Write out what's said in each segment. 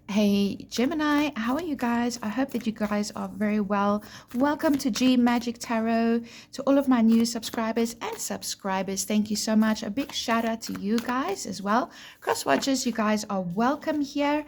Hey Gemini, how are you guys? I hope that you guys are very well. Welcome to Gmagic Tarot. To all of my new subscribers and subscribers, thank you so much. A big shout out to you guys as well. Cross watchers, you guys are welcome here.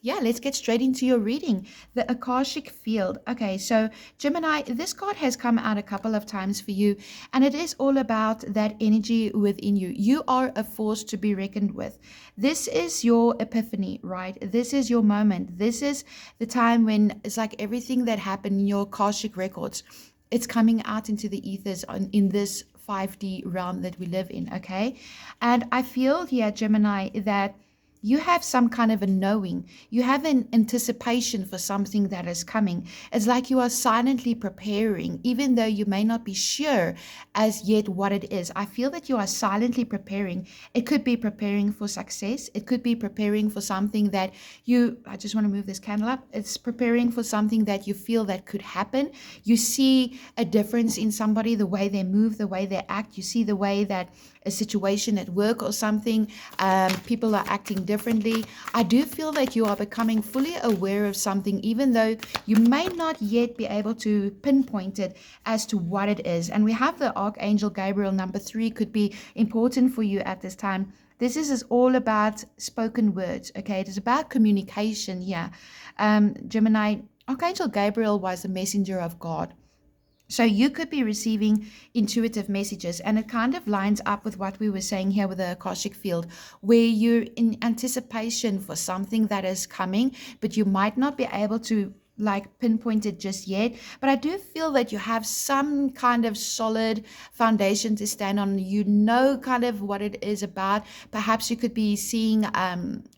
Yeah, let's get straight into your reading. The Akashic Field. Okay, so Gemini, this card has come out a couple of times for you, and it is all about that energy within you. You are a force to be reckoned with. This is your epiphany, right? This is your moment. This is the time when it's like everything that happened in your Akashic records, it's coming out into the ethers in this 5D realm that we live in, okay? And I feel here, Gemini, that you have some kind of a knowing. You have an anticipation for something that is coming. It's like you are silently preparing, even though you may not be sure as yet what it is. I feel that you are silently preparing. It could be preparing for success. It could be preparing for something that I just want to move this candle up. It's preparing for something that you feel that could happen. You see a difference in somebody, the way they move, the way they act. You see the way that a situation at work or something, people are acting differently. I do feel that you are becoming fully aware of something, even though you may not yet be able to pinpoint it as to what it is. And we have the Archangel Gabriel, number 3, could be important for you at this time. This is all about spoken words, okay? It is about communication here. Gemini, Archangel Gabriel was the messenger of God. So you could be receiving intuitive messages, and it kind of lines up with what we were saying here with the Akashic field, where you're in anticipation for something that is coming, but you might not be able to like pinpoint it just yet. But I do feel that you have some kind of solid foundation to stand on. You know kind of what it is about. Perhaps you could be seeing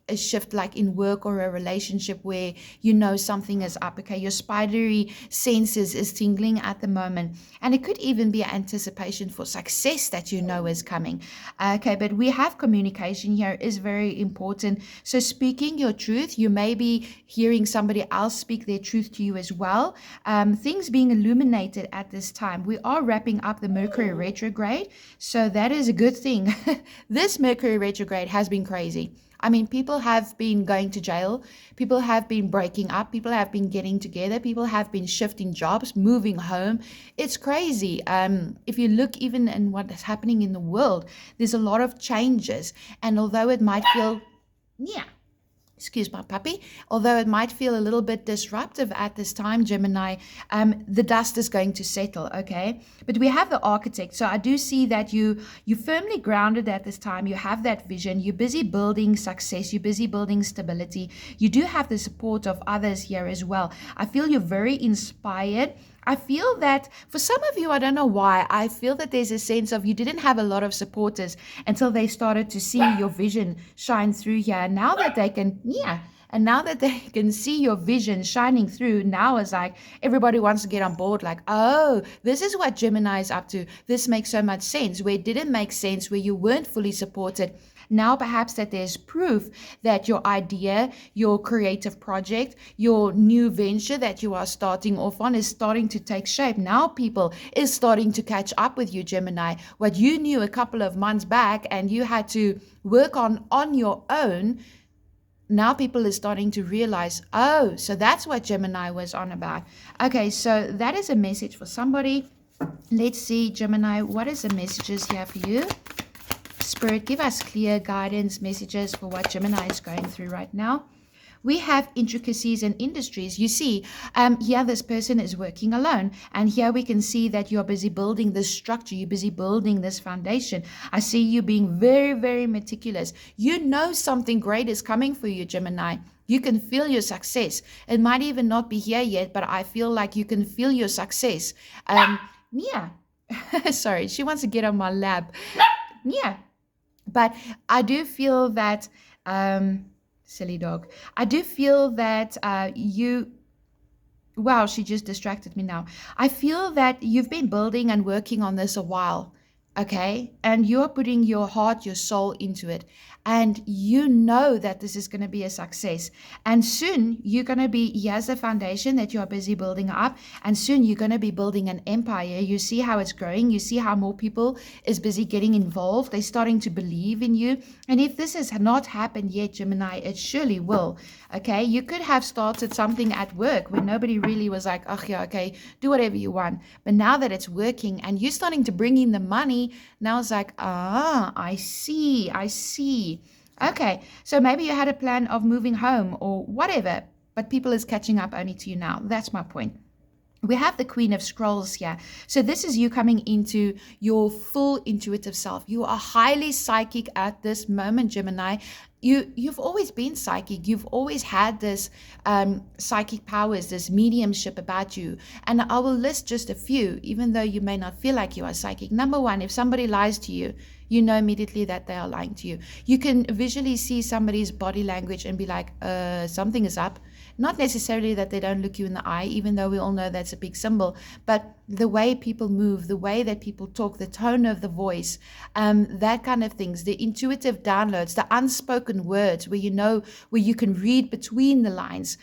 a shift like in work or a relationship where you know something is up. Okay, your spidery senses is tingling at the moment, and it could even be anticipation for success that you know is coming. Okay, but we have communication here is very important. So speaking your truth, you may be hearing somebody else speak their truth to you as well. Things being illuminated at this time. We are wrapping up the Mercury retrograde, so that is a good thing. This Mercury retrograde has been crazy. I mean, people have been going to jail, people have been breaking up, people have been getting together, people have been shifting jobs, moving home. It's crazy. If you look even in what is happening in the world, there's a lot of changes. And although it might feel, yeah, excuse my puppy, although it might feel a little bit disruptive at this time, Gemini, the dust is going to settle, okay? But we have the architect, so I do see that you're firmly grounded at this time. You have that vision. You're busy building success. You're busy building stability. You do have the support of others here as well. I feel you're very inspired. I feel that for some of you, I don't know why, I feel that there's a sense of you didn't have a lot of supporters until they started to see your vision shine through here. And now that they can, and now that they can see your vision shining through, now it's like everybody wants to get on board, like, oh, this is what Gemini is up to. This makes so much sense. Where it didn't make sense, where you weren't fully supported, now perhaps that there's proof that your idea, your creative project, your new venture that you are starting off on is starting to take shape. Now people is starting to catch up with you, Gemini. What you knew a couple of months back and you had to work on your own, now people is starting to realize, oh, so that's what Gemini was on about. Okay, so that is a message for somebody. Let's see, Gemini, what is the messages here for you? Spirit, give us clear guidance messages for what Gemini is going through right now. We have intricacies and industries. You see, here this person is working alone. And here we can see that you're busy building this structure. You're busy building this foundation. I see you being very, very meticulous. You know something great is coming for you, Gemini. You can feel your success. It might even not be here yet, but I feel like you can feel your success. Yeah. Sorry, she wants to get on my lap. Yeah. But I do feel that, silly dog, I do feel that wow, she just distracted me now. I feel that you've been building and working on this a while. okay? And you're putting your heart, your soul into it. And you know that this is going to be a success. And soon you're going to be, here's the foundation that you're busy building up. And soon you're going to be building an empire. You see how it's growing. You see how more people is busy getting involved. They're starting to believe in you. And if this has not happened yet, Gemini, it surely will. Okay, you could have started something at work where nobody really was like, oh yeah, okay, do whatever you want. But now that it's working and you're starting to bring in the money, now it's like, I see. Okay, so maybe you had a plan of moving home or whatever, but people is catching up only to you now. That's my point. We have the Queen of Scrolls here. So this is you coming into your full intuitive self. You are highly psychic at this moment, Gemini. You've always been psychic. You've always had this psychic powers, this mediumship about you. And I will list just a few, even though you may not feel like you are psychic. Number one, if somebody lies to you, you know immediately that they are lying to you. You can visually see somebody's body language and be like, something is up. Not necessarily that they don't look you in the eye, even though we all know that's a big symbol, but the way people move, the way that people talk, the tone of the voice, that kind of things, the intuitive downloads, the unspoken words where where you can read between the lines.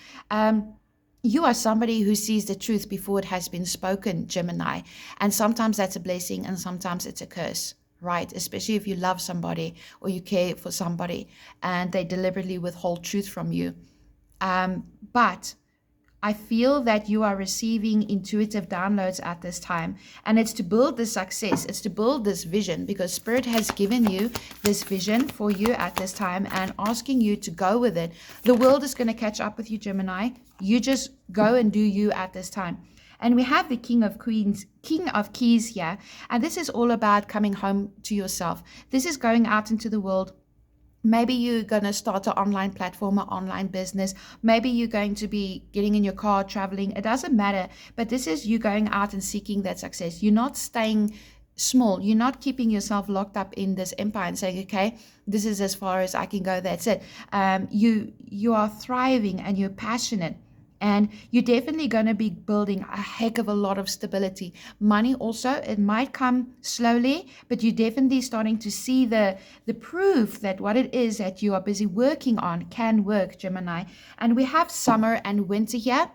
You are somebody who sees the truth before it has been spoken, Gemini. And sometimes that's a blessing and sometimes it's a curse, right? Especially if you love somebody or you care for somebody and they deliberately withhold truth from you. But I feel that you are receiving intuitive downloads at this time. And it's to build this success. It's to build this vision because Spirit has given you this vision for you at this time and asking you to go with it. The world is going to catch up with you, Gemini. You just go and do you at this time. And we have the King of Keys here. And this is all about coming home to yourself. This is going out into the world. Maybe you're going to start an online platform or online business. Maybe you're going to be getting in your car, traveling. It doesn't matter. But this is you going out and seeking that success. You're not staying small. You're not keeping yourself locked up in this empire and saying, okay, this is as far as I can go. That's it. You are thriving and you're passionate. And you're definitely going to be building a heck of a lot of stability. Money also, it might come slowly, but you're definitely starting to see the proof that what it is that you are busy working on can work, Gemini. And we have summer and winter here.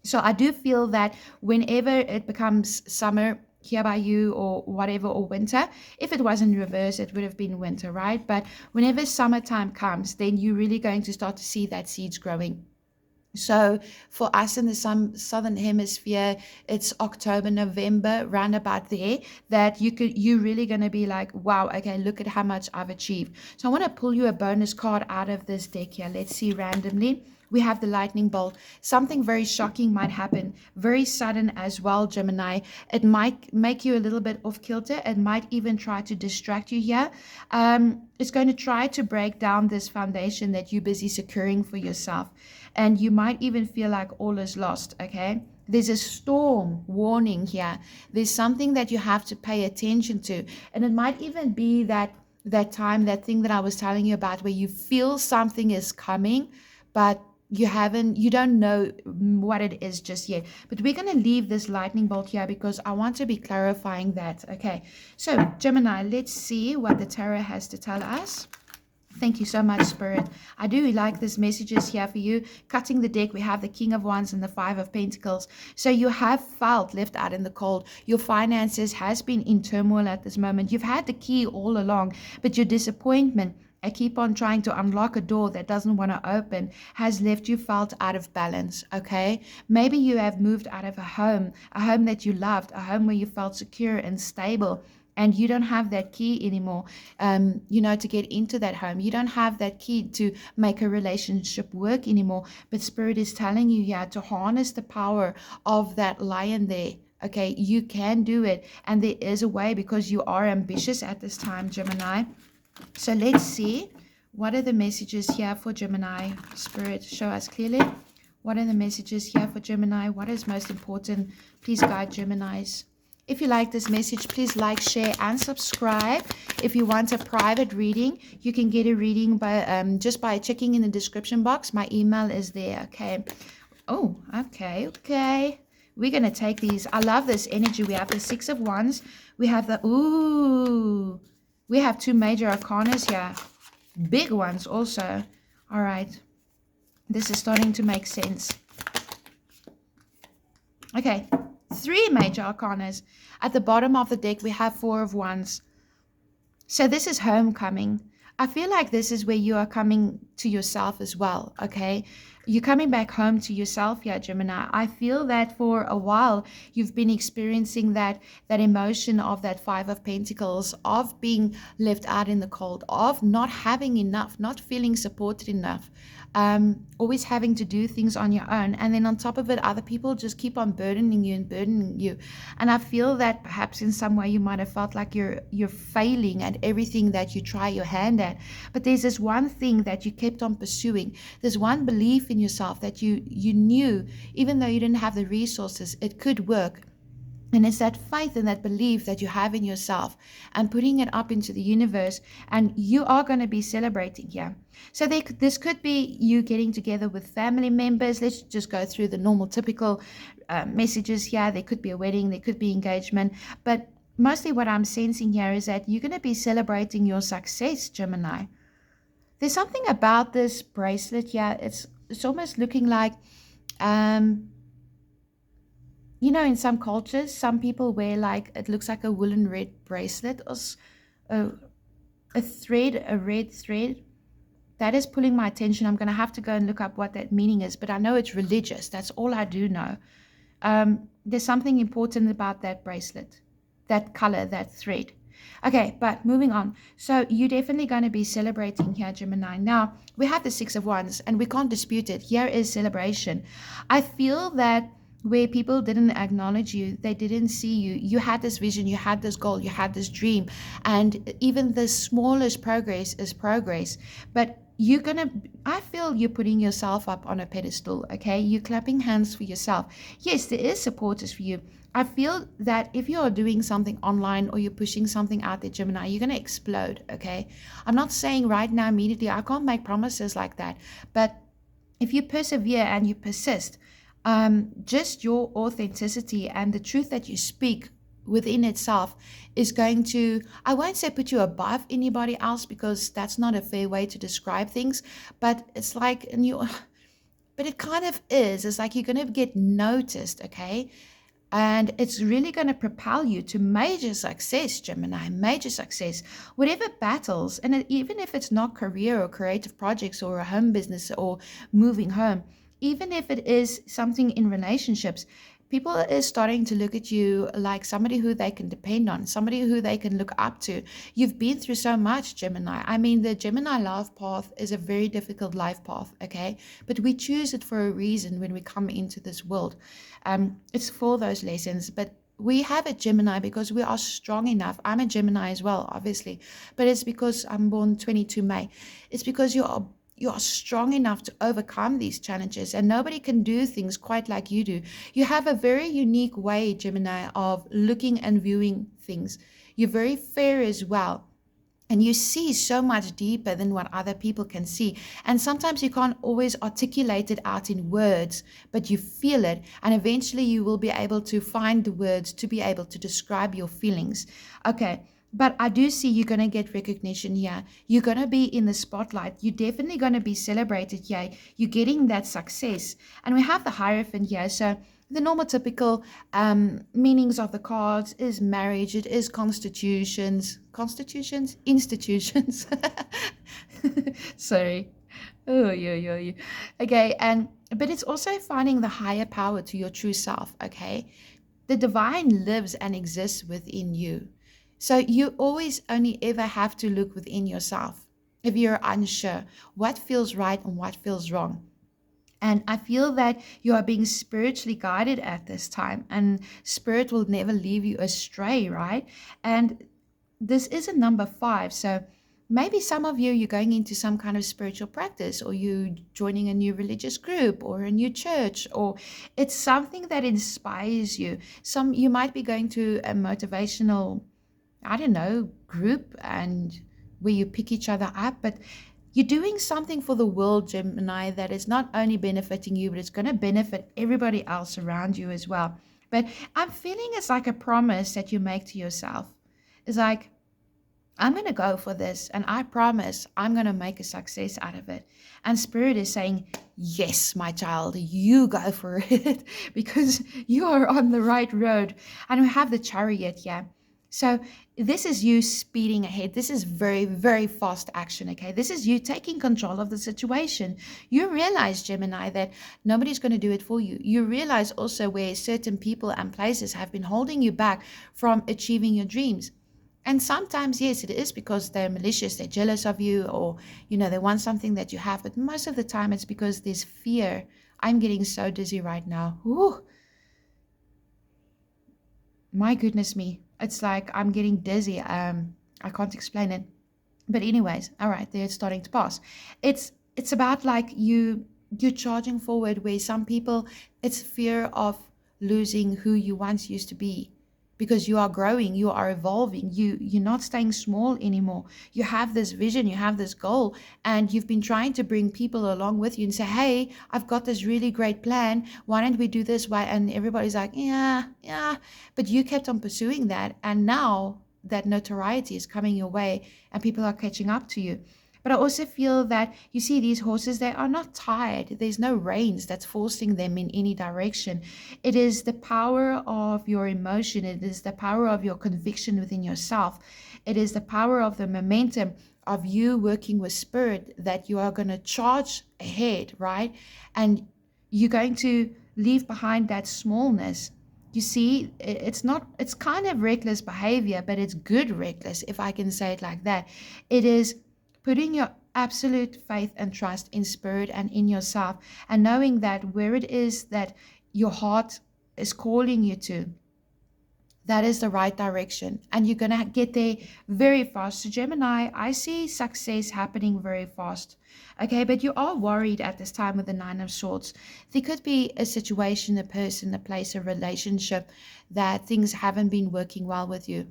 So I do feel that whenever it becomes summer here by you or whatever, or winter, if it was in reverse, it would have been winter, right? But whenever summertime comes, then you're really going to start to see that seeds growing. So for us in the southern hemisphere, it's October, November, round about there, that you're really going to be like, wow, okay, look at how much I've achieved. So I want to pull you a bonus card out of this deck here. Let's see randomly. We have the lightning bolt. Something very shocking might happen, very sudden as well, Gemini. It might make you a little bit off kilter. It might even try to distract you here. It's going to try to break down this foundation that you're busy securing for yourself. And you might even feel like all is lost, okay? There's a storm warning here. There's something that you have to pay attention to. And it might even be that time, that thing that I was telling you about, where you feel something is coming, but you don't know what it is just yet. But we're going to leave this lightning bolt here because I want to be clarifying that. Okay, so Gemini, let's see what the tarot has to tell us. Thank you so much, Spirit. I do like these messages here for you. Cutting the deck, we have the King of Wands and the Five of Pentacles. So you have felt left out in the cold. Your finances has been in turmoil at this moment. You've had the key all along, but your disappointment, I keep on trying to unlock a door that doesn't want to open, has left you felt out of balance, okay? Maybe you have moved out of a home that you loved, a home where you felt secure and stable, and you don't have that key anymore, to get into that home. You don't have that key to make a relationship work anymore. But Spirit is telling you here to harness the power of that lion there. Okay, you can do it. And there is a way because you are ambitious at this time, Gemini. So let's see. What are the messages here for Gemini? Spirit, show us clearly. What are the messages here for Gemini? What is most important? Please guide Geminis. If you like this message, please like, share, and subscribe. If you want a private reading, you can get a reading by just by checking in the description box. My email is there, okay? Oh, okay. we're going to take these. I love this energy. We have the Six of Wands. We have the, ooh, we have 2 major arcanas here. Big ones also. All right. This is starting to make sense. Okay. 3 major arcanas. At the bottom of the deck, we have 4 of Wands. So this is homecoming. I feel like this is where you are coming to yourself as well, okay? You're coming back home to yourself here, Gemini. I feel that for a while you've been experiencing that emotion of that 5 of Pentacles, of being left out in the cold, of not having enough, not feeling supported enough, always having to do things on your own. And then on top of it, other people just keep on burdening you. And I feel that perhaps in some way you might have felt like you're failing at everything that you try your hand at. But there's this one thing that you kept on pursuing. There's one belief in yourself that you knew, even though you didn't have the resources, it could work. And it's that faith and that belief that you have in yourself and putting it up into the universe. And you are going to be celebrating here. So this could be you getting together with family members. Let's just go through the normal, typical messages here. There could be a wedding. There could be engagement. But mostly what I'm sensing here is that you're going to be celebrating your success, Gemini. There's something about this bracelet here. It's almost looking like... you know, in some cultures, some people wear like, it looks like a woolen red bracelet or a thread, a red thread. That is pulling my attention. I'm going to have to go and look up what that meaning is, but I know it's religious. That's all I do know. There's something important about that bracelet, that color, that thread. Okay, but moving on. So you're definitely going to be celebrating here, Gemini. Now, we have the Six of Wands, and we can't dispute it. Here is celebration. I feel that where people didn't acknowledge you, they didn't see you. You had this vision, you had this goal, you had this dream, and even the smallest progress is progress. But I feel you're putting yourself up on a pedestal, okay? You're clapping hands for yourself. Yes, there is supporters for you. I feel that if you're doing something online or you're pushing something out there, Gemini, you're going to explode, okay? I'm not saying right now immediately, I can't make promises like that, but if you persevere and you persist, just your authenticity and the truth that you speak within itself is going to, I won't say put you above anybody else, because that's not a fair way to describe things, but it's like, but it kind of is. It's like you're going to get noticed, okay? And it's really going to propel you to major success, Gemini, major success. Whatever battles, and even if it's not career or creative projects or a home business or moving home, even if it is something in relationships, people is starting to look at you like somebody who they can depend on, somebody who they can look up to. You've been through so much, Gemini. I mean, the Gemini life path is a very difficult life path, okay? But we choose it for a reason when we come into this world. It's for those lessons, but we have a Gemini because we are strong enough. I'm a Gemini as well, obviously, but it's because I'm born 22 May. It's because you are strong enough to overcome these challenges, and nobody can do things quite like you do. You have a very unique way, Gemini, of looking and viewing things. You're very fair as well. And you see so much deeper than what other people can see. And sometimes you can't always articulate it out in words, but you feel it. And eventually you will be able to find the words to be able to describe your feelings. Okay. But I do see you're going to get recognition here. You're going to be in the spotlight. You're definitely going to be celebrated here. You're getting that success. And we have the Hierophant here. So the normal typical meanings of the cards is marriage. It is institutions. Sorry. Oh, yeah. Okay. But it's also finding the higher power to your true self. Okay. The divine lives and exists within you. So you always only ever have to look within yourself if you're unsure what feels right and what feels wrong. And I feel that you are being spiritually guided at this time, and spirit will never leave you astray, right? And this is a number 5. So maybe some of you're going into some kind of spiritual practice, or you joining a new religious group or a new church, or it's something that inspires you. You might be going to a motivational, I don't know, group, and where you pick each other up, but You're doing something for the world, Gemini, that is not only benefiting you, but it's going to benefit everybody else around you as well. But I'm feeling it's like a promise that you make to yourself. It's like, I'm going to go for this, and I promise I'm going to make a success out of it. And Spirit is saying, yes, my child, you go for it because you are on the right road. And we have the Chariot here. So this is you speeding ahead. This is very, very fast action, okay? This is you taking control of the situation. You realize, Gemini, that nobody's going to do it for you. You realize also where certain people and places have been holding you back from achieving your dreams. And sometimes, yes, it is because they're malicious, they're jealous of you, or, they want something that you have. But most of the time, it's because there's fear. I'm getting so dizzy right now. Ooh, my goodness me. It's like I'm getting dizzy. I can't explain it. But anyways, all right, there it's starting to pass. It's about like you're charging forward, where some people, it's fear of losing who you once used to be, because you are growing, you are evolving, you're not staying small anymore. You have this vision, you have this goal, and you've been trying to bring people along with you and say, hey, I've got this really great plan, why don't we do this? Why? And everybody's like, yeah, but you kept on pursuing that, and now that notoriety is coming your way and people are catching up to you. But I also feel that, you see, these horses, they are not tired. There's no reins that's forcing them in any direction. It is the power of your emotion. It is the power of your conviction within yourself. It is the power of the momentum of you working with Spirit that you are going to charge ahead, right? And you're going to leave behind that smallness. You see, it's kind of reckless behavior, but it's good reckless, if I can say it like that. It is putting your absolute faith and trust in Spirit and in yourself, and knowing that where it is that your heart is calling you to, that is the right direction, and you're going to get there very fast. So Gemini, I see success happening very fast. Okay, but you are worried at this time with the Nine of Swords. There could be a situation, a person, a place, a relationship that things haven't been working well with you.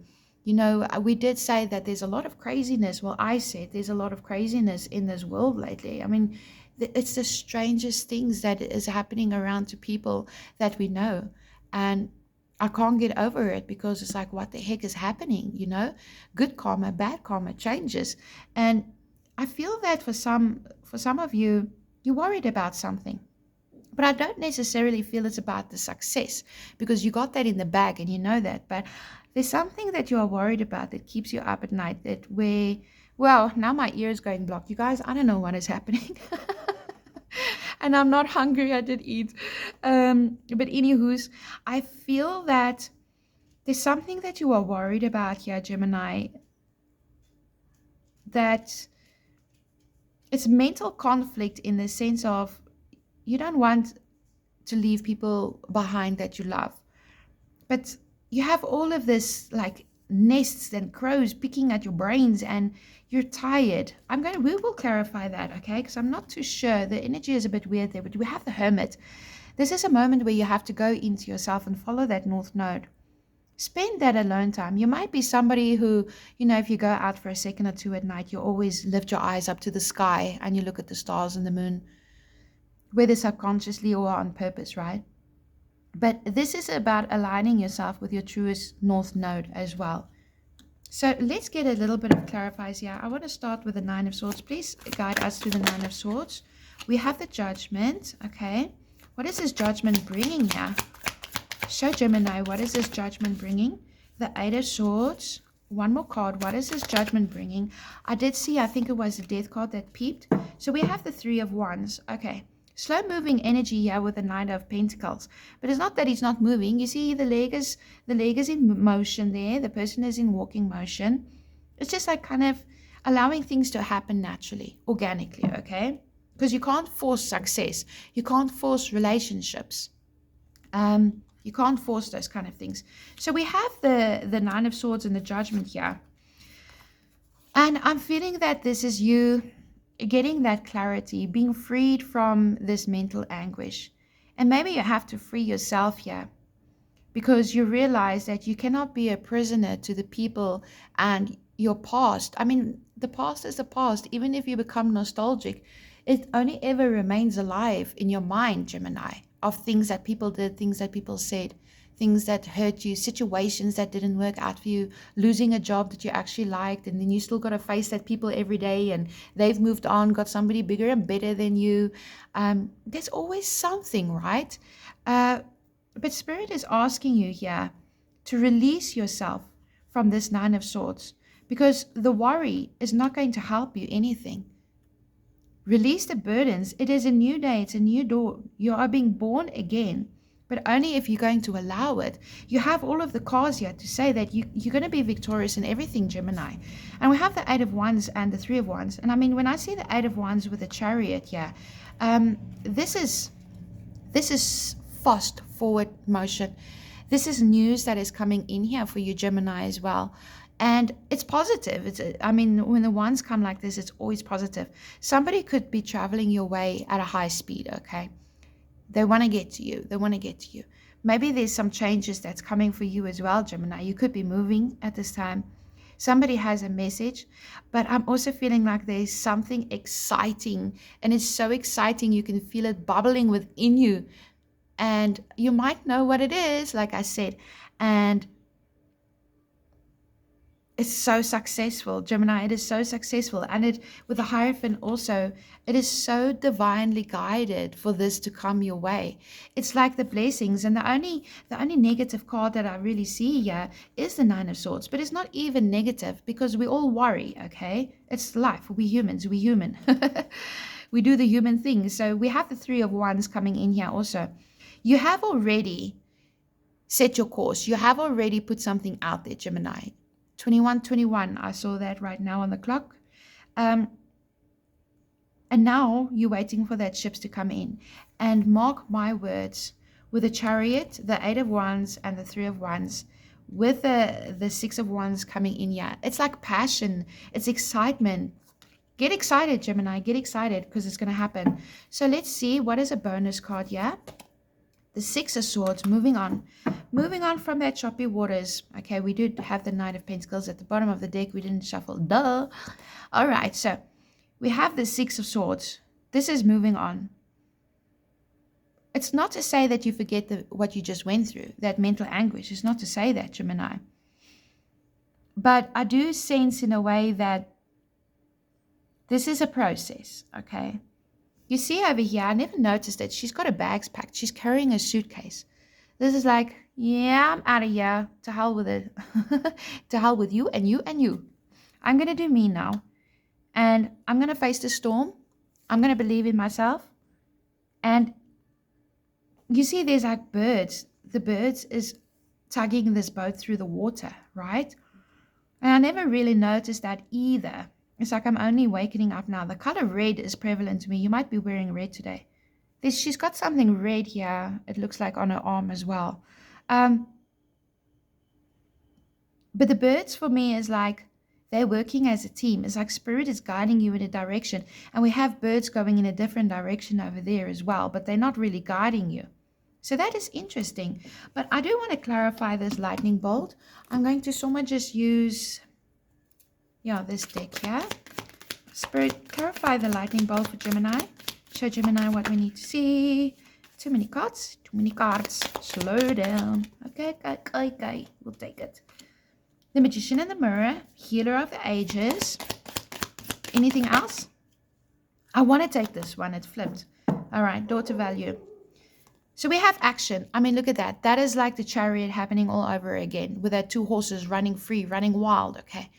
We did say that there's a lot of craziness. Well, I said there's a lot of craziness in this world lately. I mean, it's the strangest things that is happening around to people that we know. And I can't get over it, because it's like, what the heck is happening? Good karma, bad karma changes. And I feel that for some of you, you're worried about something. But I don't necessarily feel it's about the success, because you got that in the bag and you know that. But there's something that you are worried about that keeps you up at night, well, now my ear is going blocked. You guys, I don't know what is happening. And I'm not hungry, I did eat. But anywho's, I feel that there's something that you are worried about here, Gemini, that it's mental conflict, in the sense of you don't want to leave people behind that you love. But you have all of this, like, nests and crows picking at your brains, and you're tired. We will clarify that, okay? Because I'm not too sure. The energy is a bit weird there, but we have the Hermit. This is a moment where you have to go into yourself and follow that North Node. Spend that alone time. You might be somebody who, if you go out for a second or two at night, you always lift your eyes up to the sky and you look at the stars and the moon, whether subconsciously or on purpose, right? But this is about aligning yourself with your truest North Node as well. So let's get a little bit of clarifies here. I want to start with the Nine of Swords. Please guide us through the Nine of Swords. We have the Judgment, okay? What is this Judgment bringing here? Show Gemini, what is this Judgment bringing? The Eight of Swords. One more card. What is this Judgment bringing? I did see, I think it was the Death card that peeped. So we have the Three of Wands. Okay. Slow moving energy here with the Knight of Pentacles. But it's not that he's not moving. You see the leg is in motion there. The person is in walking motion. It's just like kind of allowing things to happen naturally, organically, okay? Because you can't force success. You can't force relationships. You can't force those kind of things. So we have the Nine of Swords and the Judgment here. And I'm feeling that this is you getting that clarity, being freed from this mental anguish. And maybe you have to free yourself here, because you realize that you cannot be a prisoner to the people and your past. I mean, the past is the past. Even if you become nostalgic, it only ever remains alive in your mind, Gemini, of things that people did, things that people said, things that hurt you, situations that didn't work out for you, losing a job that you actually liked, and then you still got to face that people every day, and they've moved on, got somebody bigger and better than you. There's always something, right? Uh, but Spirit is asking you here to release yourself from this Nine of Swords, because the worry is not going to help you anything. Release the burdens. It is a new day. It's a new dawn. You are being born again, but only if you're going to allow it. You have all of the cards here to say that you're going to be victorious in everything, Gemini. And we have the Eight of Wands and the Three of Wands. And I mean, when I see the Eight of Wands with the Chariot here, this is fast forward motion. This is news that is coming in here for you, Gemini, as well. And it's positive. I mean, when the wands come like this, it's always positive. Somebody could be traveling your way at a high speed, okay? They want to get to you. They want to get to you. Maybe there's some changes that's coming for you as well, Gemini. You could be moving at this time. Somebody has a message, but I'm also feeling like there's something exciting. And it's so exciting, you can feel it bubbling within you. And you might know what it is, like I said. And it's so successful, Gemini. It is so successful. And it, with the Hierophant also, it is so divinely guided for this to come your way. It's like the blessings. And the only negative card that I really see here is the Nine of Swords. But it's not even negative, because we all worry, okay? It's life. We humans. We human. We do the human thing. So we have the Three of Wands coming in here also. You have already set your course. You have already put something out there, Gemini. 21:21, I saw that right now on the clock. And now you're waiting for that ships to come in. And mark my words, with the Chariot, the Eight of Wands, and the Three of Wands, with the Six of Wands coming in here, it's like passion. It's excitement. Get excited, Gemini. Get excited, because it's going to happen. So let's see, what is a bonus card here? The Six of Swords, moving on. Moving on from that choppy waters. Okay, we did have the Knight of Pentacles at the bottom of the deck. We didn't shuffle. Duh. All right, so we have the Six of Swords. This is moving on. It's not to say that you forget what you just went through, that mental anguish. It's not to say that, Gemini. But I do sense in a way that this is a process, okay? You see over here, I never noticed it. She's got her bags packed. She's carrying a suitcase. This is like, yeah, I'm out of here. To hell with it. To hell with you and you and you. I'm going to do me now. And I'm going to face the storm. I'm going to believe in myself. And you see there's like birds. The birds is tugging this boat through the water, right? And I never really noticed that either. It's like I'm only waking up now. The color red is prevalent to me. You might be wearing red today. She's got something red here. It looks like on her arm as well. But the birds for me is like they're working as a team. It's like Spirit is guiding you in a direction. And we have birds going in a different direction over there as well. But they're not really guiding you. So that is interesting. But I do want to clarify this lightning bolt. I'm going to somewhat just use... this deck here. Spirit, clarify the lightning bolt for Gemini. Show Gemini what we need to see. Too many cards. Too many cards. Slow down. Okay. We'll take it. The Magician and the Mirror. Healer of the Ages. Anything else? I want to take this one. It flipped. All right. Daughter value. So we have action. I mean, look at that. That is like the Chariot happening all over again. With our two horses running free, running wild. Okay.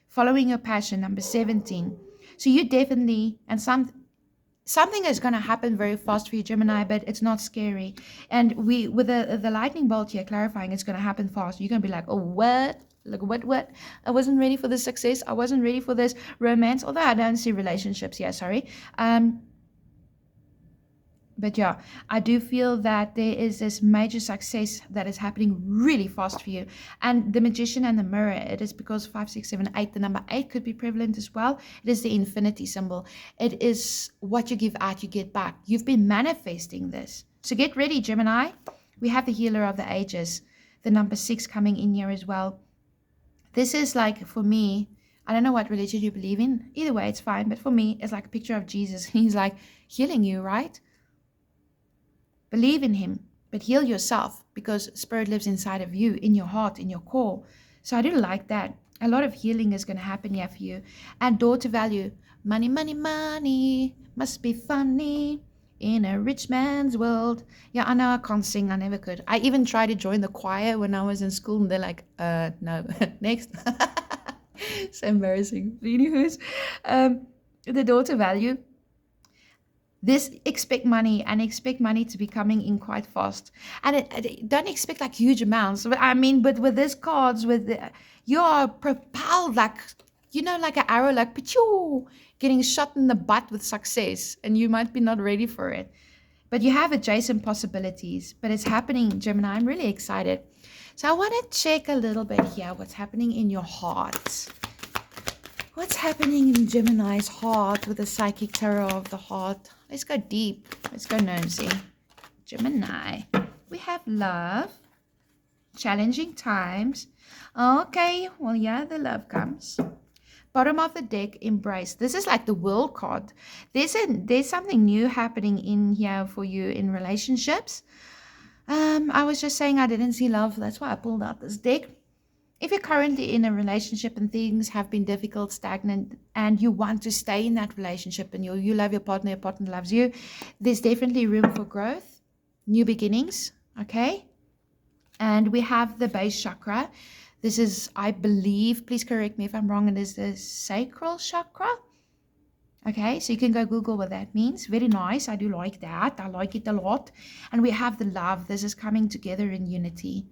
Following your passion, number 17. So you definitely, and something is going to happen very fast for you, Gemini, but it's not scary. And with the lightning bolt here, clarifying, it's going to happen fast. You're going to be like, oh, what? Like, what? I wasn't ready for this success. I wasn't ready for this romance, although I don't see relationships here, sorry. But yeah, I do feel that there is this major success that is happening really fast for you. And the Magician and the Mirror, it is because 5, 6, 7, 8, the number 8 could be prevalent as well. It is the infinity symbol. It is what you give out, you get back. You've been manifesting this. So get ready, Gemini. We have the Healer of the Ages, the number 6 coming in here as well. This is like, for me, I don't know what religion you believe in. Either way, it's fine. But for me, it's like a picture of Jesus. He's like healing you, right? Believe in him, but heal yourself because spirit lives inside of you, in your heart, in your core. So I do like that. A lot of healing is going to happen here for you. And daughter value. Money, money, money must be funny in a rich man's world. Yeah, I know I can't sing. I never could. I even tried to join the choir when I was in school, and they're like, no, next. So embarrassing. Anywho's, the daughter value. This expect money and expect money to be coming in quite fast, and don't expect like huge amounts. But I mean, but with these cards, you are propelled like, like an arrow, like pachoo, getting shot in the butt with success, and you might be not ready for it. But you have adjacent possibilities, but it's happening, Gemini. I'm really excited. So I want to check a little bit here what's happening in your heart. What's happening in Gemini's heart with the Psychic Tarot of the heart? Let's go deep. Let's go nosy. Gemini. We have love. Challenging times. Okay, well, yeah, the love comes. Bottom of the deck, embrace. This is like the world card. There's something new happening in here for you in relationships. I was just saying I didn't see love. That's why I pulled out this deck. If you're currently in a relationship and things have been difficult, stagnant, and you want to stay in that relationship and you love your partner loves you, there's definitely room for growth, new beginnings, okay? And we have the base chakra. This is, I believe, please correct me if I'm wrong, it is the sacral chakra. Okay, so you can go Google what that means. Very nice. I do like that. I like it a lot. And we have the love. This is coming together in unity,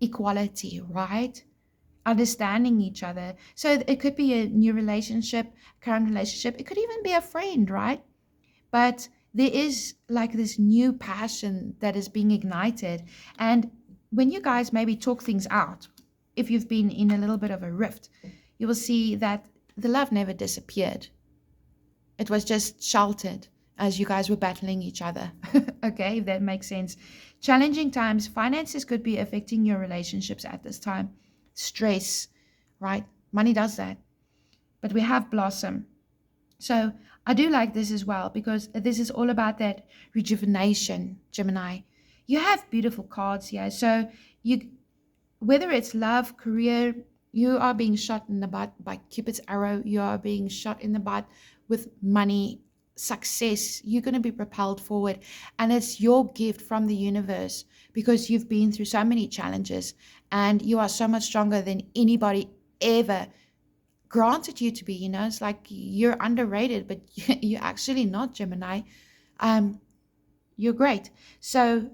equality, right? Understanding each other. So it could be a new relationship, current relationship. It could even be a friend, right? But there is like this new passion that is being ignited. And when you guys maybe talk things out, if you've been in a little bit of a rift, you will see that the love never disappeared. It was just sheltered as you guys were battling each other. Okay, if that makes sense. Challenging times. Finances could be affecting your relationships at this time. Stress, right? Money does that. But we have blossom. So I do like this as well because this is all about that rejuvenation, Gemini. You have beautiful cards here. So whether it's love, career, you are being shot in the butt by Cupid's arrow. You are being shot in the butt with money, success. You're going to be propelled forward. And it's your gift from the universe because you've been through so many challenges and you are so much stronger than anybody ever granted you to be. It's like you're underrated, but you're actually not, Gemini. You're great. So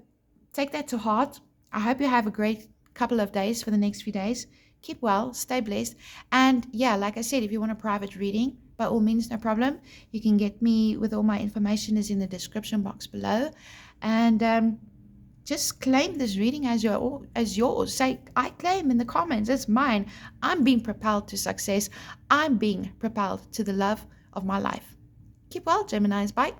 take that to heart. I hope you have a great couple of days for the next few days. Keep well, stay blessed. And yeah, like I said, if you want a private reading, by all means, no problem. You can get me with all my information is in the description box below. And just claim this reading as yours. Say, I claim in the comments, it's mine. I'm being propelled to success. I'm being propelled to the love of my life. Keep well, Geminis. Bye.